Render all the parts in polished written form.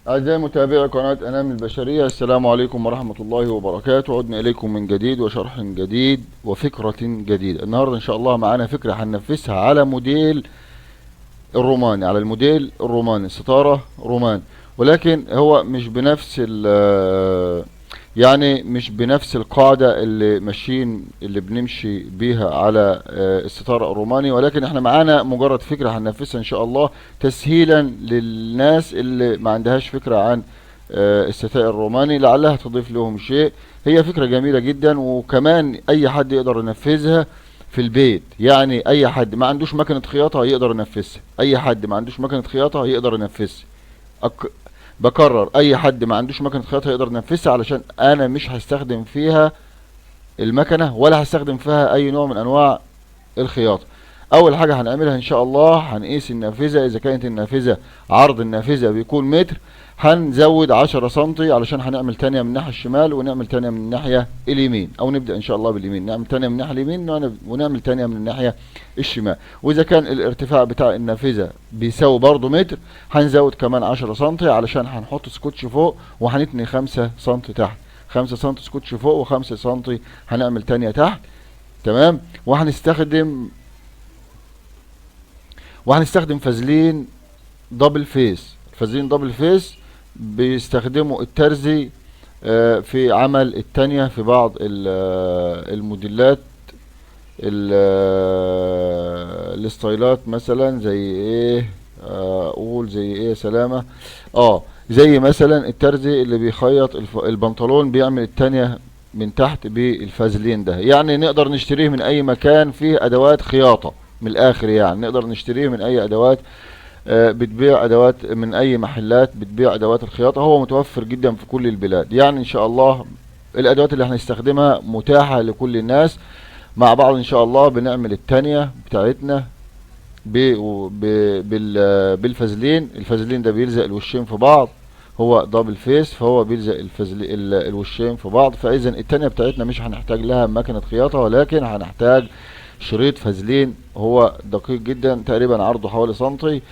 أعزائي متابعي قناة أنام البشرية، السلام عليكم ورحمة الله وبركاته. عدنا إليكم من جديد وشرح جديد وفكرة جديدة. النهاردة إن شاء الله معانا فكرة هننفذها على موديل الروماني، على الموديل الروماني، ستارة رومان. ولكن هو مش بنفس يعني مش بنفس القاعدة اللي بنمشي بيها على الستارة الروماني، ولكن احنا معانا مجرد فكرة هننفذها ان شاء الله تسهيلا للناس اللي ما عندهاش فكرة عن الستائر الروماني، لعلها تضيف لهم شيء. هي فكرة جميلة جدا، وكمان اي حد يقدر ينفذها في البيت. يعني اي حد ما عندوش مكنة خياطة يقدر ينفذها، اي حد ما عندوش مكنة خياطة يقدر ينفذها. أك... بكرر، اي حد ما عندوش مكنة خياطة يقدر ينفذها، علشان انا مش هستخدم فيها المكنة ولا هستخدم فيها اي نوع من انواع الخياطة. اول حاجة هنعملها ان شاء الله هنقيس النافذة. اذا كانت النافذة عرض النافذة بيكون متر، هنزود 10 سنتي علشان هنعمل تانية من الناحية الشمال ونعمل تانية من الناحية اليمين، او نبدأ ان شاء الله باليمين، نعمل تانية من الناحية اليمين ونعمل تانية من الناحية الشمال. واذا كان الارتفاع بتاع النافذة بيساوي برضو متر، هنزود كمان 10 سنتي علشان هنحط سكوتش فوق وهنتني 5 سنتي تحت. 5 سنتي سكوتش فوق و5 سنتي هنعمل تانية تحت. تمام. وهنستخدم فازلين دبل فيس. الفازلين دبل فيس بيستخدموا الترزي في عمل التانية في بعض الموديلات، الستايلات، مثلا زي ايه؟ اقول زي ايه؟ سلامة. زي مثلا الترزي اللي بيخيط البنطلون بيعمل التانية من تحت بالفازلين ده. يعني نقدر نشتريه من اي مكان فيه ادوات خياطة، من الاخر يعني نقدر نشتريه من اي ادوات بتبيع ادوات، من اي محلات بتبيع ادوات الخياطة. هو متوفر جدا في كل البلاد. يعني ان شاء الله الادوات اللي هنستخدمها متاحة لكل الناس. مع بعض ان شاء الله بنعمل التانية بتاعتنا بالفازلين. الفازلين ده بيلزق الوشين في بعض، هو دبل فيس، فهو بيلزق الوشين في بعض. فاذا التانية بتاعتنا مش هنحتاج لها مكنة خياطة، ولكن هنحتاج شريط فازلين. هو دقيق جدا، تقريبا عرضه حوالي سنتي.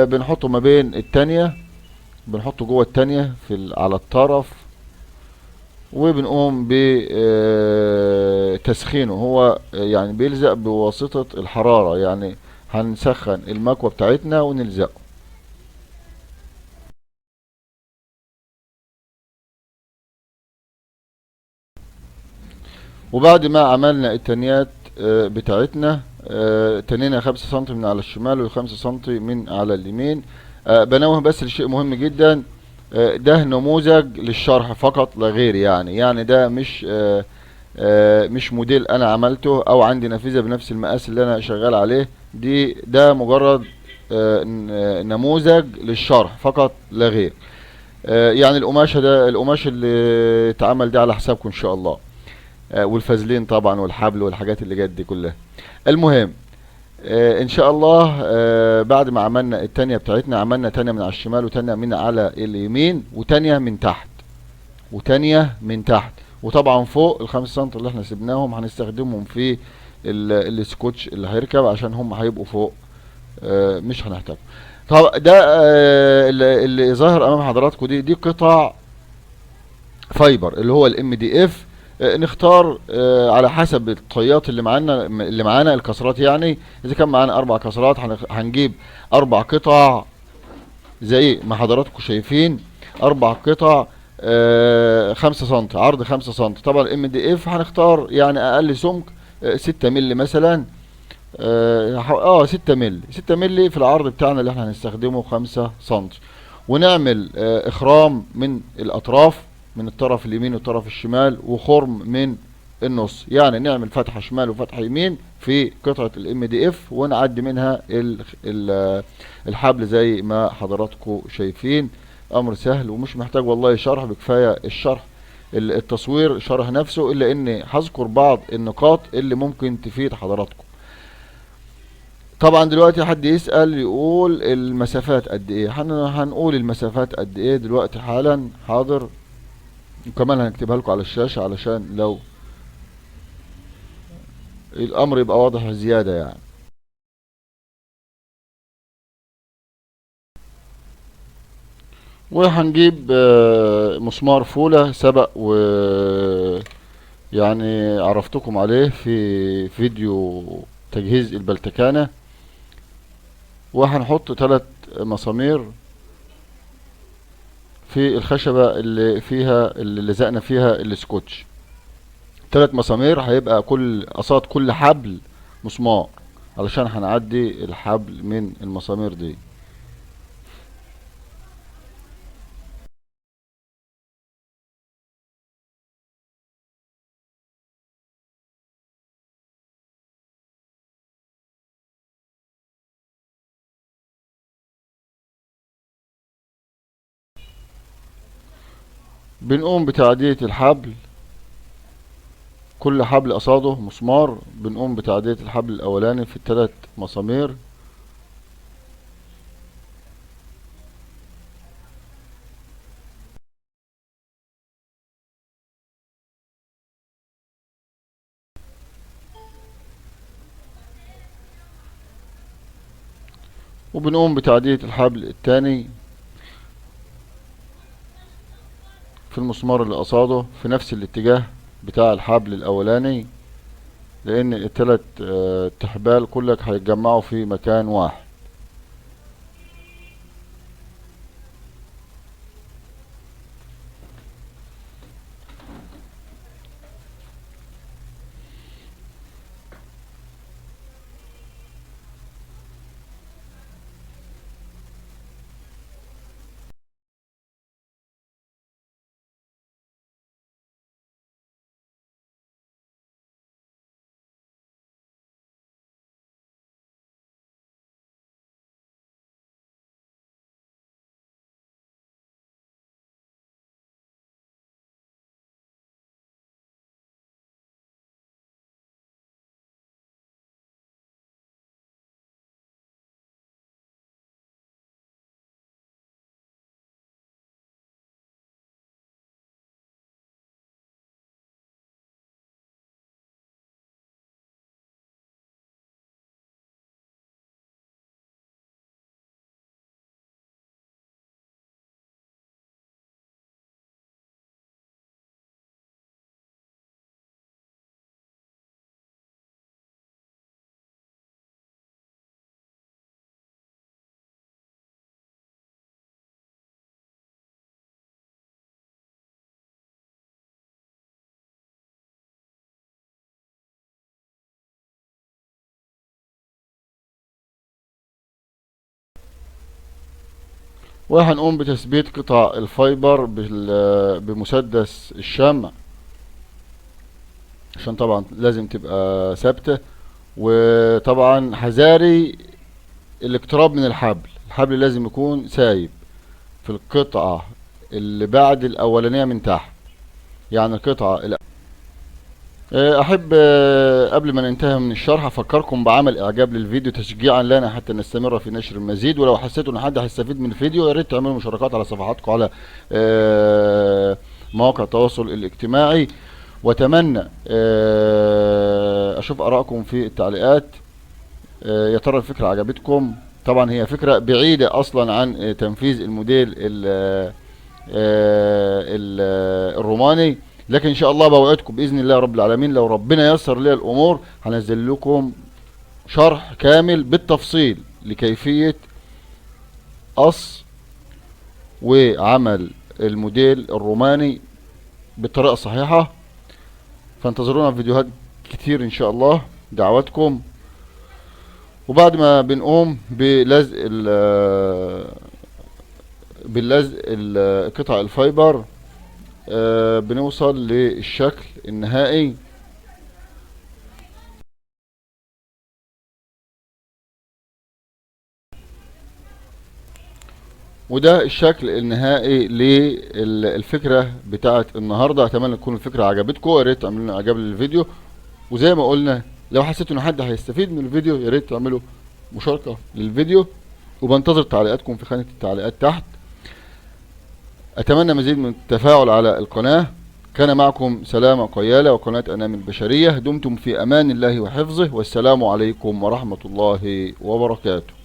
بنحطه ما بين التانية، بنحطه جوه التانية على الطرف، وبنقوم بتسخينه. هو يعني بيلزق بواسطة الحرارة، يعني هنسخن المكوة بتاعتنا ونلزقه. وبعد ما عملنا التنيات بتاعتنا، تنينا 5 سنتي من على الشمال و5 سنتي من على اليمين. بنوه بس لشيء مهم جدا. ده نموذج للشرح فقط لا غير. يعني ده مش موديل انا عملته او عندي نافذة بنفس المقاس اللي انا شغال عليه. ده مجرد نموذج للشرح فقط لا غير. يعني القماش اللي اتعمل ده على حسابكم ان شاء الله. والفازلين طبعا والحبل والحاجات اللي جت دي كلها. المهم، ان شاء الله بعد ما عملنا التانية بتاعتنا، عملنا تانية من على الشمال وتانية من على اليمين وتانية من تحت وتانية من تحت. وطبعا فوق ال5 سنتي اللي احنا سيبناهم هنستخدمهم في السكوتش اللي هيركب، عشان هم هيبقوا فوق، مش هنحتاج. طب ده اللي ظاهر امام حضراتكم دي قطع فايبر اللي هو الام دي اف. نختار على حسب الطيات اللي معانا الكسرات. يعني اذا كان معانا 4 كسرات هنجيب 4 قطع زي ما حضراتكم شايفين. 4 قطع 5 سنتي عرض، 5 سنتي. طبعا الام دي اف هنختار يعني اقل سمك 6 مللي مثلا. 6 مللي، 6 مللي في العرض بتاعنا اللي احنا هنستخدمه 5 سنتي. ونعمل اخرام من الاطراف، من الطرف اليمين والطرف الشمال، وخرم من النص. يعني نعمل فتحة شمال وفتحة يمين في قطعة الام دي اف، ونعدي منها الحبل زي ما حضراتكم شايفين. امر سهل ومش محتاج والله شرح، بكفاية الشرح التصوير شرح نفسه، الا اني هذكر بعض النقاط اللي ممكن تفيد حضراتكم. طبعا دلوقتي حد يسأل يقول المسافات قد ايه. هنقول المسافات قد ايه دلوقتي حالا. حاضر. وكمان هنكتبها لكم على الشاشة علشان لو الامر يبقى واضح زيادة يعني. وهنجيب مسمار فولة سبق و يعني عرفتكم عليه في فيديو تجهيز البلتكانة. وهنحط 3 مسامير في الخشبة اللي فيها اللي لزقنا فيها السكوتش. 3 مسامير، هيبقى كل قصاد كل حبل مسمار علشان هنعدي الحبل من المسامير دي. بنقوم بتعدية الحبل، كل حبل قصاده مسمار، بنقوم بتعدية الحبل الاولاني في ال3 مسامير. وبنقوم بتعدية الحبل التاني في المسمار اللي قصاده في نفس الاتجاه بتاع الحبل الاولاني، لان ال3 تحبال كلك هيتجمعوا في مكان واحد. وهنقوم بتثبيت قطع الفايبر بمسدس الشمع، عشان طبعا لازم تبقى ثابتة. وطبعا حذاري الاقتراب من الحبل، الحبل لازم يكون سايب في القطعة اللي بعد الاولانية من تحت، يعني احب قبل ما ننتهي من الشرح افكركم بعمل اعجاب للفيديو تشجيعا لنا حتى نستمر في نشر المزيد. ولو حسيتوا ان حد هيستفيد من الفيديو يا ريت تعملوا مشاركات على صفحاتكم على مواقع التواصل الاجتماعي. واتمنى اشوف ارائكم في التعليقات. يا ترى الفكرة عجبتكم؟ طبعا هي فكرة بعيدة اصلا عن تنفيذ الموديل الروماني، لكن ان شاء الله بوعدكم باذن الله رب العالمين لو ربنا يسر لي الامور هنزل لكم شرح كامل بالتفصيل لكيفية قص وعمل الموديل الروماني بالطريقة الصحيحة. فانتظرونا في فيديوهات كتير ان شاء الله، دعواتكم. وبعد ما بنقوم بلزق قطع الفايبر بنوصل للشكل النهائي. وده الشكل النهائي للفكرة بتاعت النهاردة. اتمنى تكون الفكرة عجبتكم، يا ريت تعملوا لنا اعجاب للفيديو. وزي ما قلنا لو حسيتوا ان حد هيستفيد من الفيديو يا ريت تعملوا مشاركة للفيديو. وبنتظر تعليقاتكم في خانة التعليقات تحت. اتمنى مزيد من التفاعل على القناة. كان معكم سلامة قيالة وقناة انام البشرية. دمتم في امان الله وحفظه، والسلام عليكم ورحمة الله وبركاته.